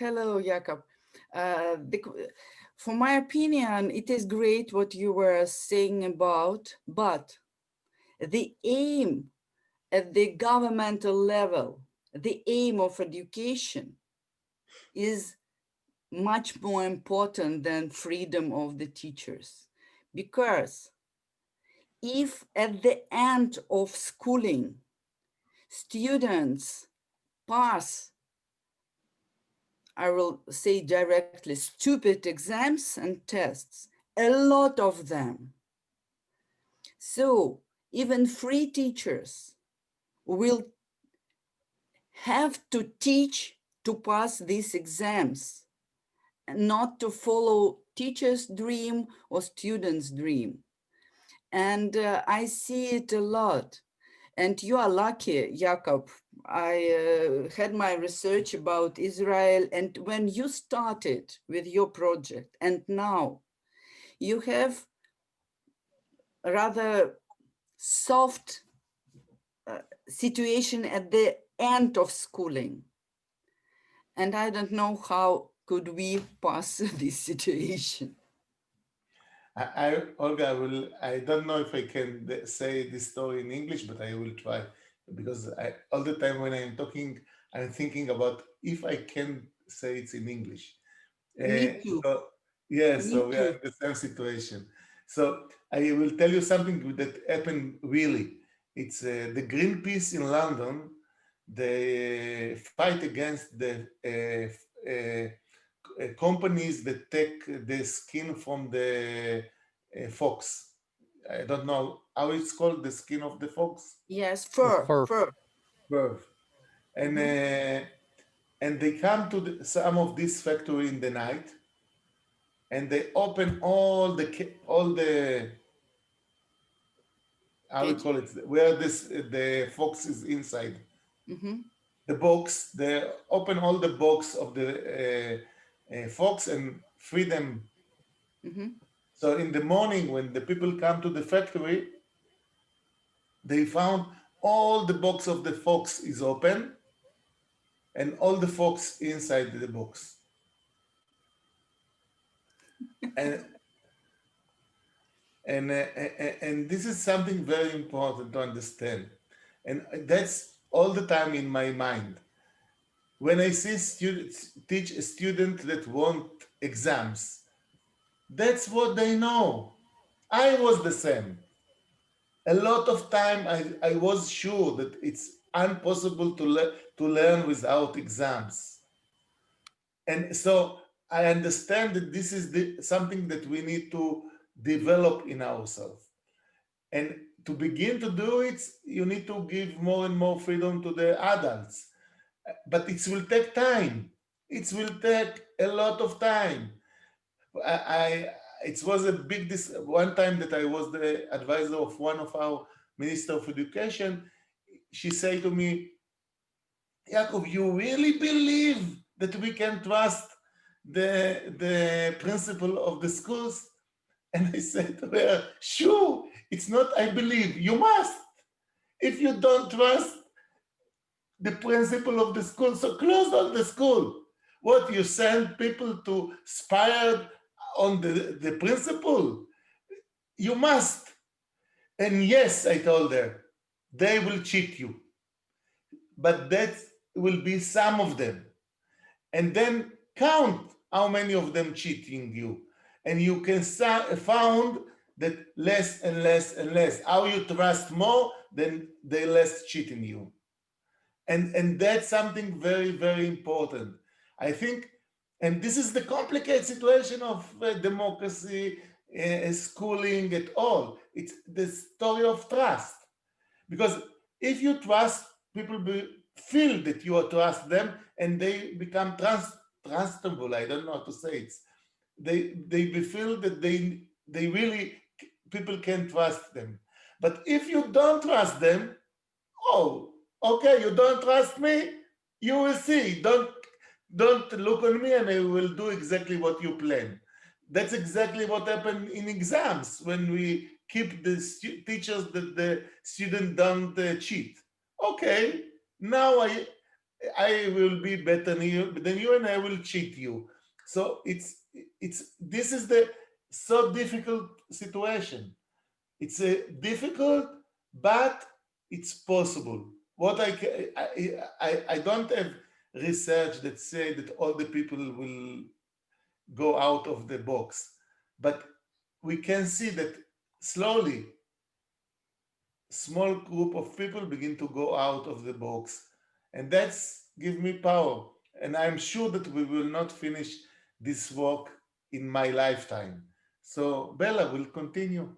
Hello, Jakob. For my opinion, it is great what you were saying about, but the aim at the governmental level, the aim of education is much more important than freedom of the teachers. Because if at the end of schooling, students pass, I will say directly, stupid exams and tests, a lot of them. So even free teachers will have to teach to pass these exams, and not to follow teacher's dream or student's dream. And I see it a lot. And you are lucky, Jakob. I had my research about Israel, and when you started with your project, and now you have a rather soft situation at the end of schooling. And I don't know how could we pass this situation. Olga, I don't know if I can say this story in English, but I will try because all the time when I'm talking, I'm thinking about if I can say it in English. Me too. So, yeah, Me so we are too. in the same situation. So I will tell you something that happened really. It's the Greenpeace in London. They fight against the companies that take the skin from the fox. I don't know how it's called, the skin of the fox. Yes, The fur, fur. fur. Bird. And Mhm. and they come to some of this factory in the night, and they open all the how we Cage. call it, where this the fox is inside Mhm. the box. They open all the box of the fox and free them. Mhm. So in the morning, when the people come to the factory, they found all the box of the fox is open and all the fox inside the box. And and this is something very important to understand. And that's all the time in my mind. When I see students teach a student that want exams, that's what they know. I was the same. A lot of time I was sure that it's impossible to learn without exams. And so I understand that this is something that we need to develop in ourselves. And to begin to do it, you need to give more and more freedom to the adults. But it will take time. It will take a lot of time. I it was a big one time that I was the advisor of one of our minister of education. She said to me, Yaakov, you really believe that we can trust the principal of the schools? And I said to her, sure, it's not I believe, you must. If you don't trust the principal of the school, so close all the school. What, you send people to spy on the principal? You must. And yes, I told her, they will cheat you, but that will be some of them. And then count how many of them cheating you. And you can found that less and less and less. How you trust more, then they less cheating you. And that's something very, very important. I think, and this is the complicated situation of democracy, schooling at all. It's the story of trust. Because if you trust, people feel that you trust them and they become trustable. I don't know how to say it. They feel that they really, people can trust them. But if you don't trust them, oh, okay, you don't trust me? You will see. Don't look on me and I will do exactly what you plan. That's exactly what happened in exams when we keep the teachers that the student don't cheat. Okay, now I will be better than you, and I will cheat you. So it's this is the so difficult situation. It's a difficult, but it's possible. What I don't have research that say that all the people will go out of the box, but we can see that slowly small group of people begin to go out of the box, and that's give me power, and I'm sure that we will not finish this work in my lifetime. So Bella will continue.